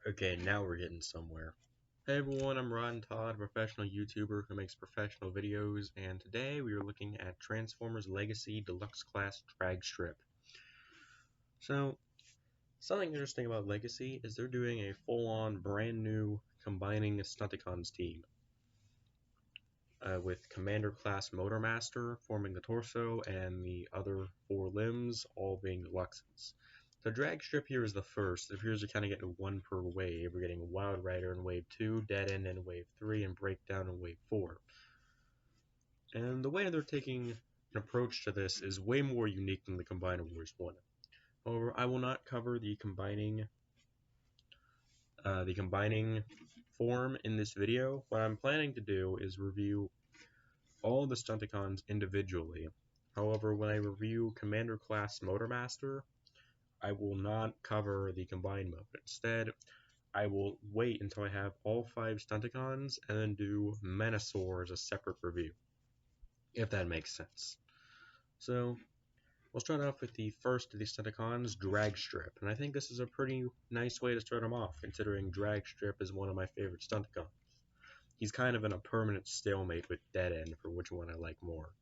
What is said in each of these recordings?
Okay, now we're getting somewhere. Hey everyone, I'm Ron Todd, a professional YouTuber who makes professional videos, and today we are looking at Transformers Legacy Deluxe Class Drag Strip. So, something interesting about Legacy is they're doing a full-on brand new combining Stunticons team, with Commander Class Motormaster forming the torso and the other four limbs all being deluxes. The drag strip here is the first. It appears to kind of get one per wave. We're getting Wild Rider in Wave 2, Dead End in Wave 3, and Breakdown in Wave 4. And the way they're taking an approach to this is way more unique than the Combiner Wars one. However, I will not cover the combining form in this video. What I'm planning to do is review all the Stunticons individually. However, when I review Commander Class Motormaster, I will not cover the combined mode. Instead, I will wait until I have all 5 Stunticons and then do Menasor as a separate review, if that makes sense. So, we'll start off with the first of the Stunticons, Drag Strip, and I think this is a pretty nice way to start him off, considering Drag Strip is one of my favorite Stunticons. He's kind of in a permanent stalemate with Dead End for which one I like more.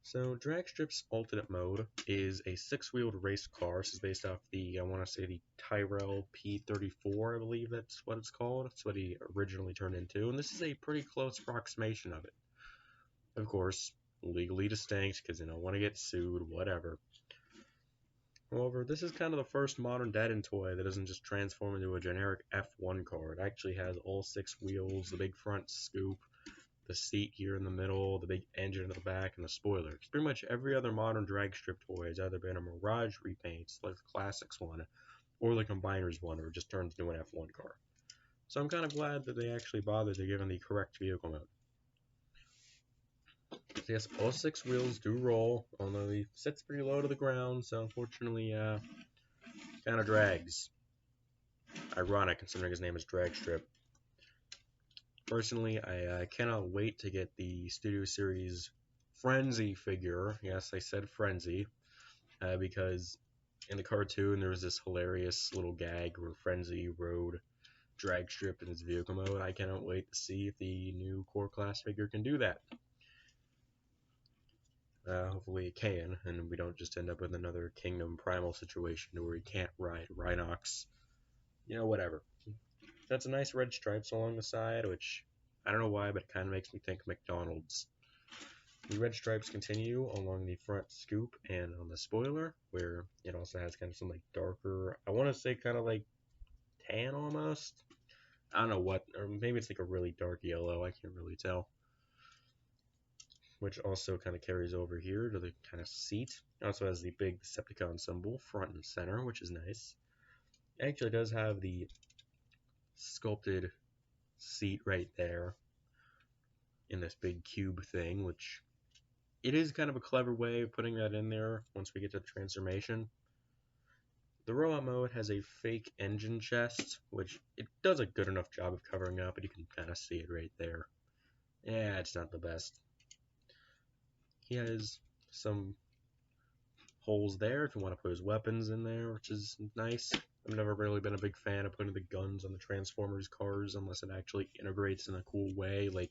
So, Dragstrip's alternate mode is a 6-wheeled race car. This is based off I want to say the Tyrell P34, I believe that's what it's called. That's what he originally turned into, and this is a pretty close approximation of it. Of course, legally distinct, because I want to get sued, whatever. However, this is kind of the first modern Dead End toy that doesn't just transform into a generic F1 car. It actually has all 6 wheels, the big front scoop, the seat here in the middle, the big engine in the back, and the spoiler. It's pretty much every other modern drag strip toy has either been a Mirage repaint, like the Classics one, or the Combiners one, or just turned into an F1 car. So I'm kind of glad that they actually bothered to give him the correct vehicle mode. So yes, all 6 wheels do roll, although he sits pretty low to the ground, so unfortunately, kind of drags. Ironic, considering his name is Drag Strip. Personally, I cannot wait to get the Studio Series Frenzy figure. Yes, I said Frenzy, because in the cartoon there was this hilarious little gag where Frenzy rode Drag Strip in his vehicle mode. I cannot wait to see if the new core class figure can do that. Hopefully it can, and we don't just end up with another Kingdom Primal situation where he can't ride Rhinox. Whatever. That's a nice red stripes along the side, which I don't know why, but it kind of makes me think McDonald's. The red stripes continue along the front scoop and on the spoiler, where it also has kind of some like darker, I want to say kind of like tan almost. I don't know what, or maybe it's like a really dark yellow, I can't really tell. Which also kind of carries over here to the kind of seat. It also has the big Decepticon symbol front and center, which is nice. It actually does have the sculpted seat right there in this big cube thing, which it is kind of a clever way of putting that in there once we get to the transformation. The robot mode has a fake engine chest, which it does a good enough job of covering up, but you can kind of see it right there. Yeah, it's not the best. He has some holes there if you want to put his weapons in there, which is nice. I've never really been a big fan of putting the guns on the Transformers cars unless it actually integrates in a cool way, like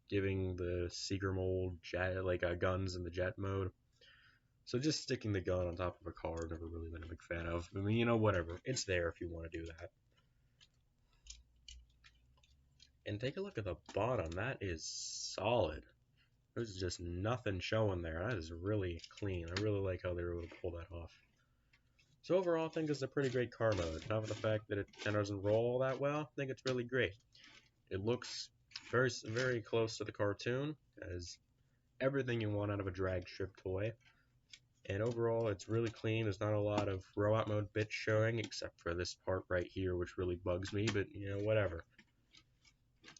giving the Seeker mold jet, guns in the jet mode. So just sticking the gun on top of a car, I've never really been a big fan of. I mean, whatever. It's there if you want to do that. And take a look at the bottom. That is solid. There's just nothing showing there. That is really clean. I really like how they were able to pull that off. So overall, I think it's a pretty great car mode. Not for the fact that it kind of doesn't roll that well. I think it's really great. It looks very, very close to the cartoon, as everything you want out of a drag strip toy. And overall, it's really clean. There's not a lot of robot mode bits showing, except for this part right here, which really bugs me, but, whatever.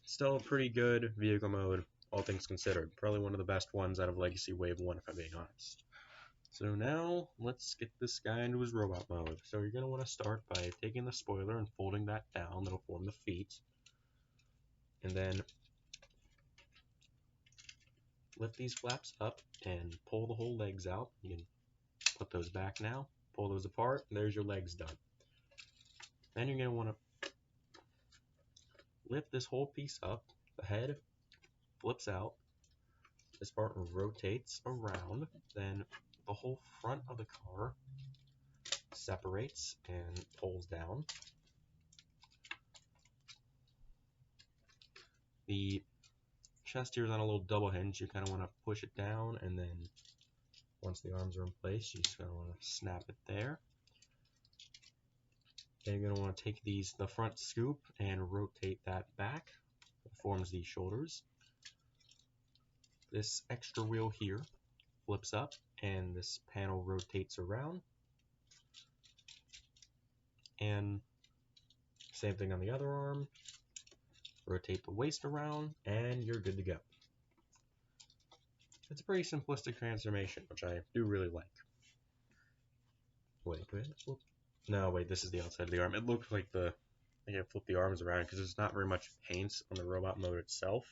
Still a pretty good vehicle mode, all things considered. Probably one of the best ones out of Legacy Wave 1, if I'm being honest. So now, let's get this guy into his robot mode. So you're going to want to start by taking the spoiler and folding that down. That'll form the feet. And then lift these flaps up and pull the whole legs out. You can put those back now, pull those apart, and there's your legs done. Then you're going to want to lift this whole piece up. The head flips out. This part rotates around. Then the whole front of the car separates and pulls down. The chest here is on a little double hinge. You kind of want to push it down, and then once the arms are in place, you just going to want to snap it there. Then you're going to want to take the front scoop and rotate that back. It forms these shoulders. This extra wheel here flips up, and this panel rotates around. And same thing on the other arm. Rotate the waist around, and you're good to go. It's a pretty simplistic transformation, which I do really like. Wait, no, wait, this is the outside of the arm. It looks like I flip the arms around because there's not very much paint on the robot mode itself.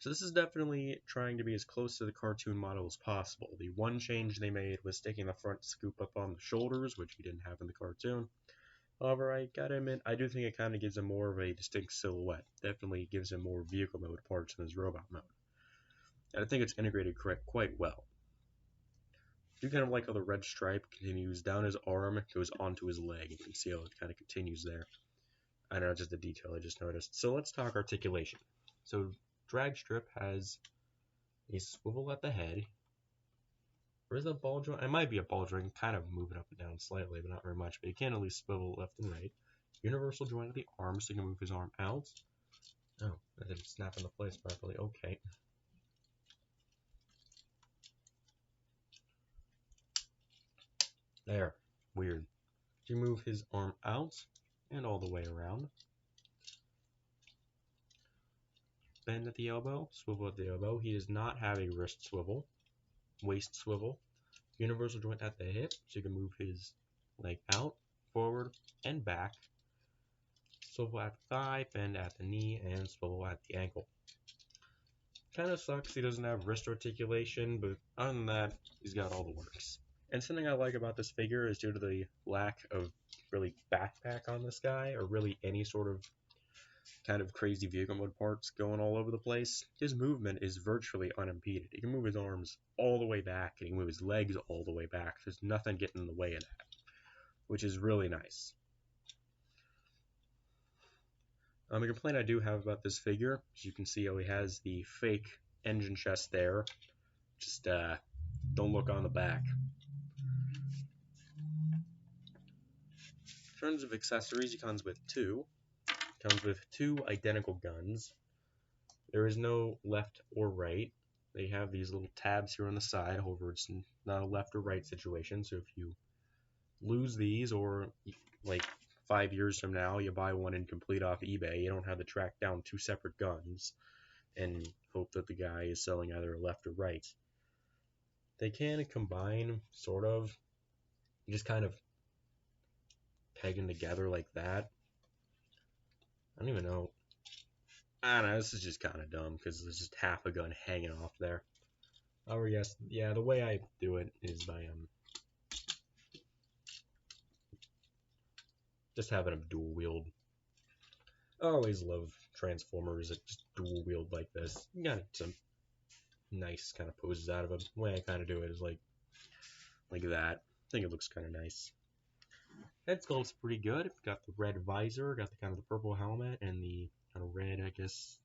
So this is definitely trying to be as close to the cartoon model as possible. The one change they made was sticking the front scoop up on the shoulders, which we didn't have in the cartoon. However, I gotta admit, I do think it kind of gives him more of a distinct silhouette. Definitely gives him more vehicle mode parts in his robot mode. And I think it's integrated quite well. I do kind of like how the red stripe continues down his arm, goes onto his leg. You can see how it kind of continues there. I know, just a detail I just noticed. So let's talk articulation. So drag strip has a swivel at the head. Or is it a ball joint? It might be a ball joint, kind of moving up and down slightly, but not very much. But you can at least swivel left and right. Universal joint at the arm, so you can move his arm out. Oh, that didn't snap into place properly. Okay. There. Weird. You move his arm out and all the way around. Bend at the elbow, swivel at the elbow. He does not have a wrist swivel, waist swivel. Universal joint at the hip, so you can move his leg out, forward, and back. Swivel at the thigh, bend at the knee, and swivel at the ankle. Kind of sucks he doesn't have wrist articulation, but other than that, he's got all the works. And something I like about this figure is due to the lack of really backpack on this guy, or really any sort of kind of crazy vehicle mode parts going all over the place, his movement is virtually unimpeded. He can move his arms all the way back, and he can move his legs all the way back. There's nothing getting in the way of that, which is really nice. A complaint I do have about this figure, as you can see how he has the fake engine chest there. Just don't look on the back. In terms of accessories, he comes with two. Comes with two identical guns. There is no left or right. They have these little tabs here on the side. However, it's not a left or right situation. So if you lose these, or like 5 years from now you buy one incomplete off eBay, you don't have to track down two separate guns and hope that the guy is selling either left or right. They can combine, sort of. You just kind of peg them together like that. I don't even know. I don't know, this is just kind of dumb because there's just half a gun hanging off there. However, yes, yeah, the way I do it is by just having them dual wield. I always love Transformers that just dual wield like this. You got some nice kind of poses out of them. The way I kind of do it is like that. I think it looks kind of nice. Head sculpt's pretty good. Got the red visor, got the kind of the purple helmet, and the kind of red, I guess,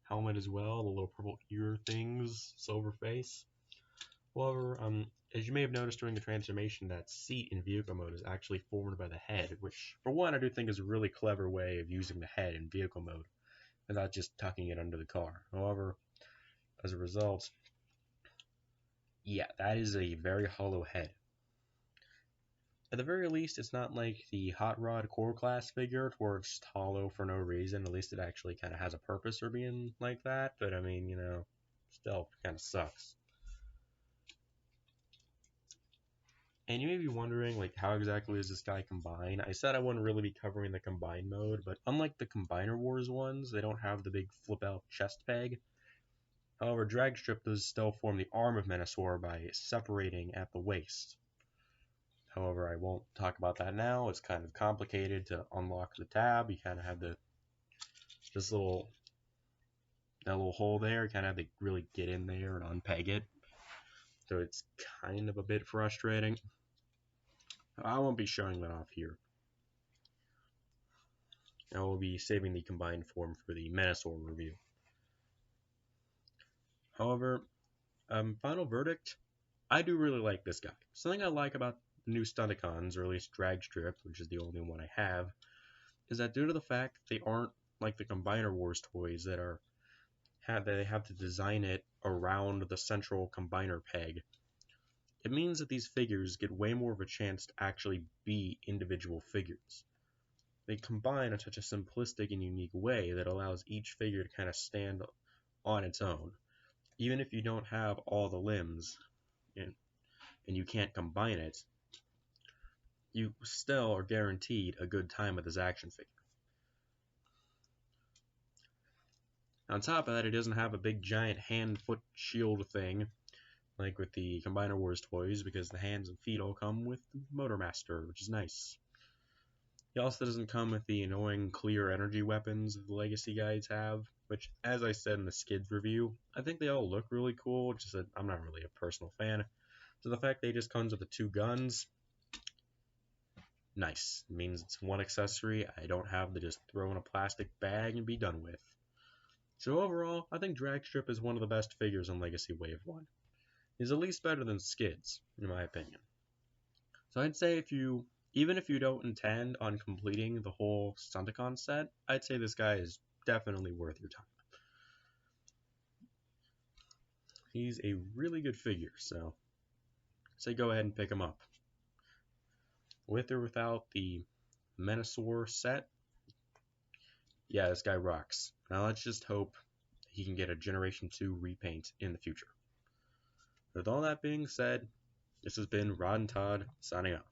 helmet as well. The little purple ear things, silver face. However, as you may have noticed during the transformation, that seat in vehicle mode is actually formed by the head, which, for one, I do think is a really clever way of using the head in vehicle mode, without just tucking it under the car. However, as a result, yeah, that is a very hollow head. At the very least, it's not like the Hot Rod Core Class figure, where it's just hollow for no reason. At least it actually kind of has a purpose for being like that, but I mean, you know, still kind of sucks. And you may be wondering, like, how exactly is this guy combined? I said I wouldn't really be covering the combine mode, but unlike the Combiner Wars ones, they don't have the big flip-out chest peg. However, drag strip does still form the arm of Menasor by separating at the waist. However, However, I won't talk about that now. It's kind of complicated to unlock the tab. You kind of have to, that little hole there, you kind of have to really get in there and unpeg it. So it's kind of a bit frustrating. I won't be showing that off here. I will be saving the combined form for the Menasor review. However, final verdict, I do really like this guy. Something I like about the new Stunticons, or at least Dragstrip, which is the only one I have, is that due to the fact that they aren't like the Combiner Wars toys that they have to design it around the central combiner peg, it means that these figures get way more of a chance to actually be individual figures. They combine in such a simplistic and unique way that allows each figure to kind of stand on its own. Even if you don't have all the limbs and you can't combine it, you still are guaranteed a good time with this action figure. On top of that, it doesn't have a big giant hand-foot shield thing like with the Combiner Wars toys, because the hands and feet all come with Motor Master, which is nice. He also doesn't come with the annoying clear energy weapons that the Legacy guides have, which, as I said in the Skids review, I think they all look really cool, just that I'm not really a personal fan. So the fact that he just comes with the 2 guns, nice. It means it's one accessory I don't have to just throw in a plastic bag and be done with. So overall, I think Dragstrip is one of the best figures in Legacy Wave 1. He's at least better than Skids, in my opinion. So I'd say even if you don't intend on completing the whole Stunticon set, I'd say this guy is definitely worth your time. He's a really good figure, so I'd say go ahead and pick him up. With or without the Menasor set, yeah, this guy rocks. Now let's just hope he can get a Generation 2 repaint in the future. With all that being said, this has been Rod and Todd signing off.